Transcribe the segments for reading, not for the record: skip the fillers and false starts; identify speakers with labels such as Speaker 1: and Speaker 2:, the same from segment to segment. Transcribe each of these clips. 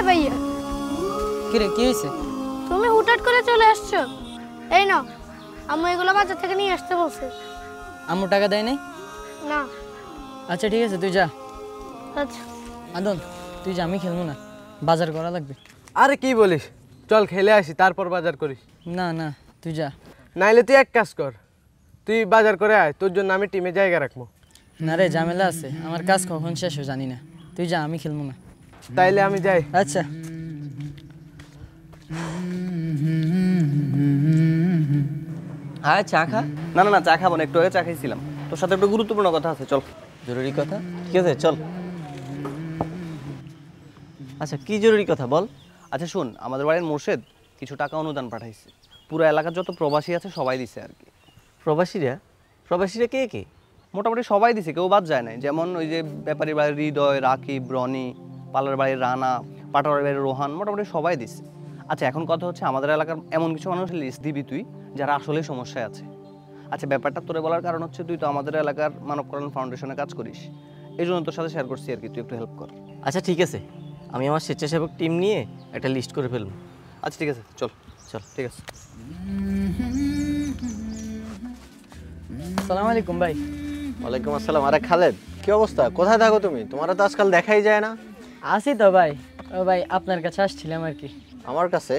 Speaker 1: ভাইয়া
Speaker 2: কি রে কি হয়েছে?
Speaker 1: তুমি হুটহাট করে চলে আসছো। এই নাও, আম্মু এগুলো বাজার থেকে নিয়ে আসতে বলছে।
Speaker 2: আম্মু টাকা দেয় নাই?
Speaker 1: না।
Speaker 2: আচ্ছা ঠিক আছে, তুই যা।
Speaker 1: আচ্ছা
Speaker 2: আদন তুই যা, আমি খেলবো না, বাজার করা লাগবে।
Speaker 3: আরে কি বলিস, চল খেলে আসি তারপর বাজার করিস।
Speaker 2: না না তুই যা।
Speaker 3: নাইলে তুই এক কাজ কর, তুই বাজার করে আয়, তোর জন্য আমি টিমে জায়গা রাখবো।
Speaker 2: না রে, ঝামেলা আছে, আমার কাজ কখন শেষ হয় জানি না। তুই যা, আমি খেলবো না।
Speaker 3: তাইলে আমি যাই।
Speaker 2: আচ্ছা।
Speaker 4: হ্যাঁ চা খা। না না না চা খাবো না, একটু আগে চা খাইছিলাম। তোর সাথে একটা গুরুত্বপূর্ণ কথা আছে, চল। জরুরি কথা? ঠিক আছে চল। আচ্ছা কি জরুরি কথা বল। আচ্ছা শোন, আমাদের বাড়ির মোর্শেদ কিছু টাকা অনুদান পাঠাইছে, পুরো এলাকার যত প্রবাসী আছে সবাই দিছে আর কি। প্রবাসীরা? প্রবাসীরা কে কে? মোটামুটি সবাই দিছে, কেউ বাদ যায় নাই। যেমন ওই যে ব্যাপারীর বাড়ির হৃদয়, রাকিব, রনি, পালার বাড়ির রানা, পাটোয়ারের বাড়ির রোহান, মোটামুটি সবাই দিছে। আচ্ছা এখন কথা হচ্ছে, আমাদের এলাকার এমন কিছু মানুষের লিস্ট দিবি তুই যারা আসলেই সমস্যায় আছে। আচ্ছা ব্যাপারটা তোরে বলার কারণ হচ্ছে, তুই তো আমাদের এলাকার মানব কল্যাণ ফাউন্ডেশনে কাজ করিস, এই জন্য তোর সাথে শেয়ার করছি আর কি, তুই একটু হেল্প কর।
Speaker 5: আচ্ছা ঠিক আছে, আমি আমার স্বেচ্ছাসেবক টিম নিয়ে একটা লিস্ট করে ফেলবো।
Speaker 4: আচ্ছা ঠিক আছে চল চল, ঠিক আছে।
Speaker 2: আসসালামু আলাইকুম ভাই।
Speaker 6: ওয়ালাইকুম আসসালাম। আরে খালেদ, কি অবস্থা? কোথায় থাকো তুমি? তোমার তো আজকাল দেখাই যায় না।
Speaker 2: আসি তো ভাই। ও ভাই আপনার কাছে আসছিলাম আর কি।
Speaker 6: আমার কাছে?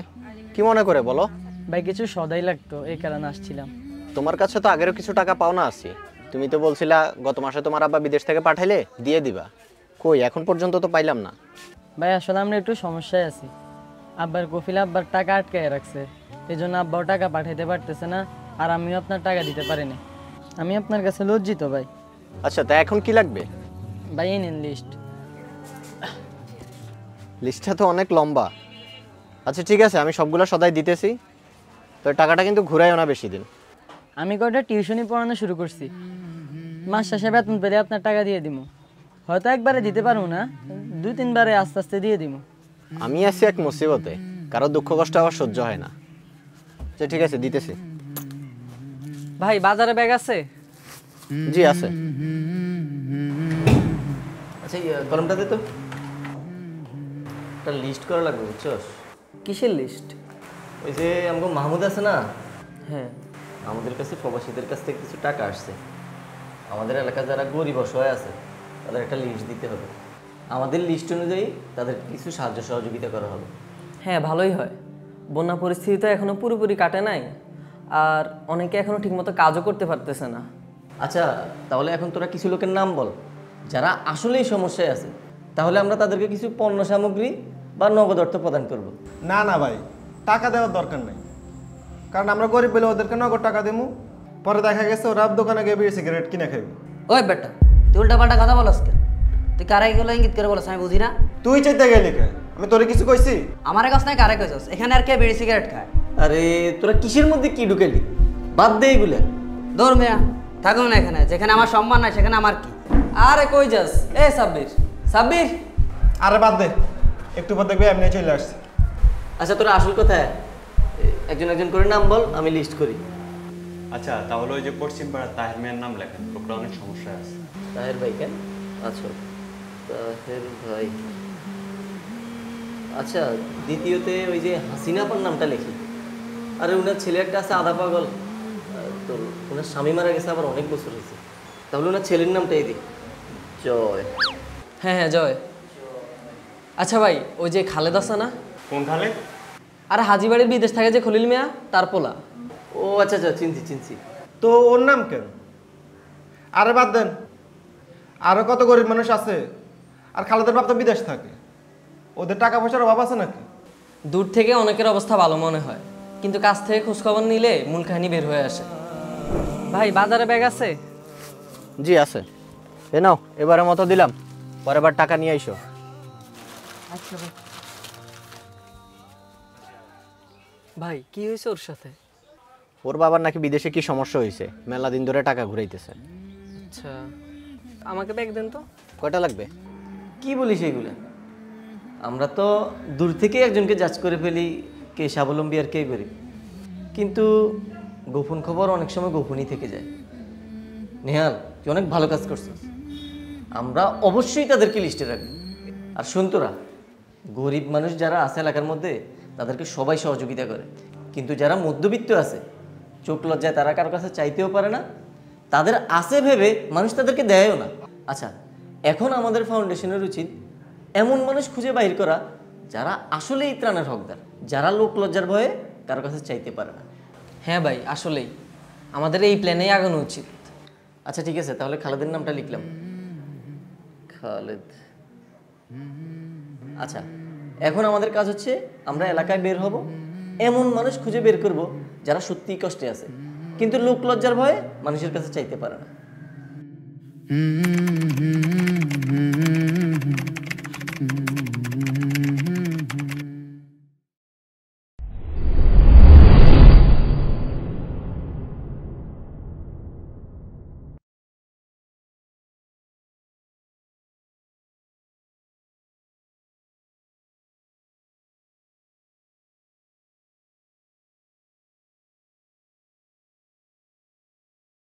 Speaker 6: কি মনে করে বলো?
Speaker 2: ভাই কিছু সদাই লাগতো, এই কারণে আসছিলাম।
Speaker 6: তোমার কাছে তো আগেরও কিছু টাকা পাওনা আছে, তুমি তো বলছিলা গত মাসে তোমার আব্বা বিদেশ থেকে পাঠাইলে দিয়ে দিবা। কই এখন পর্যন্ত তো পাইলাম না।
Speaker 2: ভাই আসলে আমরা একটু সমস্যায় আছি। আব্বার কফিল আব্বার টাকা আটকায় রাখছে, এই জন্য আব্বাও টাকা পাঠাইতে পারতেছে না, আর আমিও আপনার টাকা দিতে পারিনি। আমি আপনার কাছে লজ্জিত ভাই।
Speaker 6: আচ্ছা তা এখন কি লাগবে?
Speaker 2: ভাই এই নিন লিস্ট।
Speaker 6: লিস্টটা তো অনেক লম্বা। আচ্ছা ঠিক আছে, আমি সবগুলো সদাই দিতেছি, তো টাকাটা কিন্তু ঘুরাইও না বেশি দিন।
Speaker 2: আমি কয়টা টিউশনি পড়ানো শুরু করছি, মাস শেষে বেতন পেলে আপনার টাকা দিয়ে দিব। হয়তো একবারে দিতে পারবো না, 2-3 বারে আস্তে আস্তে দিয়ে দিব।
Speaker 6: আমি আছি এক মুসিবতে, কারো দুঃখ কষ্ট আবার সহ্য হয় না। আচ্ছা ঠিক আছে দিতেছি।
Speaker 2: ভাই বাজারে ব্যাগ আছে?
Speaker 6: জি আছে।
Speaker 5: আচ্ছা কলমটা দে তো, একটা লিস্ট করা লাগবে বুঝছস?
Speaker 2: কিসের লিস্ট?
Speaker 5: ওই যে আমাকে মাহমুদ আছে না,
Speaker 2: হ্যাঁ।
Speaker 5: আমাদের কাছে প্রবাসীদের কাছ থেকে কিছু টাকা আসছে, আমাদের এলাকায় যারা গরিব অসহায় আছে তাদের একটা লিস্ট দিতে হবে। আমাদের লিস্ট অনুযায়ী তাদের কিছু সাহায্য সহযোগিতা করা হবে।
Speaker 7: হ্যাঁ ভালোই হয়, বন্যা পরিস্থিতি তো এখনও পুরোপুরি কাটে নাই, আর অনেকে এখনও ঠিকমতো কাজও করতে পারতেছে না।
Speaker 5: আচ্ছা তাহলে এখন তোরা কিছু লোকের নাম বল যারা আসলেই সমস্যায় আছে, তাহলে আমরা তাদেরকে কিছু পণ্য সামগ্রী বা নগদ অর্থ প্রদান করব।
Speaker 8: না না ভাই, টাকা দেওয়ার দরকার নেই, কারণ আমরা গরিব বলে ওদেরকে নগদ টাকা দেবো, পরে দেখা গেছে ওরা দোকানে গিয়ে বিড়ি সিগারেট কিনে খাইবে।
Speaker 9: ওই বেটা, তুই উল্টা পাল্টা কথা বলস কেন? তুই কারাই গুলো ইঙ্গিত করে বলস, আমি বুঝি না।
Speaker 8: তুই চাইতে গেলি কে? আমি তোরে কিছু কইছি?
Speaker 9: আমার কাছ নাই কারে কইছস? এখানে আর কে বিড়ি সিগারেট খায়?
Speaker 5: আরে তোরা কিসের মধ্যে কি ঢুকেলি? বাদ দে এগুলো।
Speaker 9: দৌড় মেয়া, থাকুন না এখানে, যেখানে আমার সম্মান নাই সেখানে আমার কি?
Speaker 7: আরে কই যাস? এ সাব্বির, সাব্বির!
Speaker 8: আরে বাদ দে, একটু পর দেখবি এমনি চলে আসছে।
Speaker 5: আচ্ছা তোরা আসল কোথায়? একজন একজন করে নাম বল, আমি লিস্ট করি।
Speaker 10: আচ্ছা তাহলে ওই যে পশ্চিম পাড়ার তাহের মেয়ের নাম লেখেন, লোকটা অনেক সমস্যায় আছে।
Speaker 5: তাহের ভাই কেন? আচ্ছা তাহের ভাই। আচ্ছা দ্বিতীয়তে ওই যে হাসিনাপার নামটা লিখি। আরে ওনার ছেলে একটা আছে আধা পাগল, তো ওনার স্বামী মারা গেছে আবার অনেক বছর হয়েছে, তাহলে ওনার ছেলের নামটাই দিই, জয়।
Speaker 7: হ্যাঁ হ্যাঁ জয়। আচ্ছা ভাই, ওই যে খালেদ আছে না?
Speaker 10: কোন খালেদ?
Speaker 7: আর হাজিবাড়ির বিদেশ থাকে যে খলিল মিয়া, তার পোলা।
Speaker 5: ও আচ্ছা আচ্ছা চিনছি চিনছি।
Speaker 8: তো ওর নাম কেন? আরে বাদ দেন, আরো কত গরিব মানুষ আছে, আর খালেদের বাপ তো বিদেশ থাকে, ওদের টাকা পয়সার অভাব আছে নাকি?
Speaker 7: দূর থেকে অনেকের অবস্থা ভালো মনে হয়, কিন্তু কাছ থেকে খোঁজখবর নিলে মূল কাহিনী বের হয়ে আসে। ভাই বাজারে ব্যাগ আছে?
Speaker 6: জি আছে। এ নাও, এবারের মতো দিলাম, পরের বার টাকা নিয়ে আইসো।
Speaker 7: আচ্ছা ভাই। ভাই কি হয়েছে ওর সাথে?
Speaker 6: ওর বাবার নাকি বিদেশে কি সমস্যা হয়েছে, মেলা দিন ধরে টাকা ঘুরাইতেছে।
Speaker 7: আচ্ছা আমাকে ব্যাগ দেন তো।
Speaker 6: কয়টা লাগবে?
Speaker 5: কি বলিস এইগুলো? আমরা তো দূর থেকে একজনকে যাচ করে ফেলি কে স্বাবলম্বী আর কে গরিব, কিন্তু গোপন খবর অনেক সময় গোপনই থেকে যায়। নেহাল তুই অনেক ভালো কাজ করছিস, আমরা অবশ্যই তাদেরকে লিস্টে রাখবো। আর শুন তোরা, গরিব মানুষ যারা আছে এলাকার মধ্যে তাদেরকে সবাই সহযোগিতা করে, কিন্তু যারা মধ্যবিত্ত আছে চোখ লজ্জায় তারা কারো কাছে চাইতেও পারে না, তাদের আছে ভেবে মানুষ তাদেরকে দেয়ও না। আচ্ছা, এখন আমাদের ফাউন্ডেশনের উচিত এমন মানুষ খুঁজে বাহির করা যারা আসলেই ত্রাণের হকদার, যারা লোক লজ্জার ভয়ে কারো কাছে চাইতে পারে না।
Speaker 7: হ্যাঁ ভাই, আসলেই আমাদের এই প্ল্যানেই আগানো উচিত।
Speaker 5: আচ্ছা ঠিক আছে, তাহলে খালেদের নামটা লিখলাম, খালেদ। আচ্ছা, এখন আমাদের কাজ হচ্ছে আমরা এলাকায় বের হব, এমন মানুষ খুঁজে বের করব যারা সত্যিই কষ্টে আছে কিন্তু লোক লজ্জার ভয়ে মানুষের কাছে চাইতে পারে না।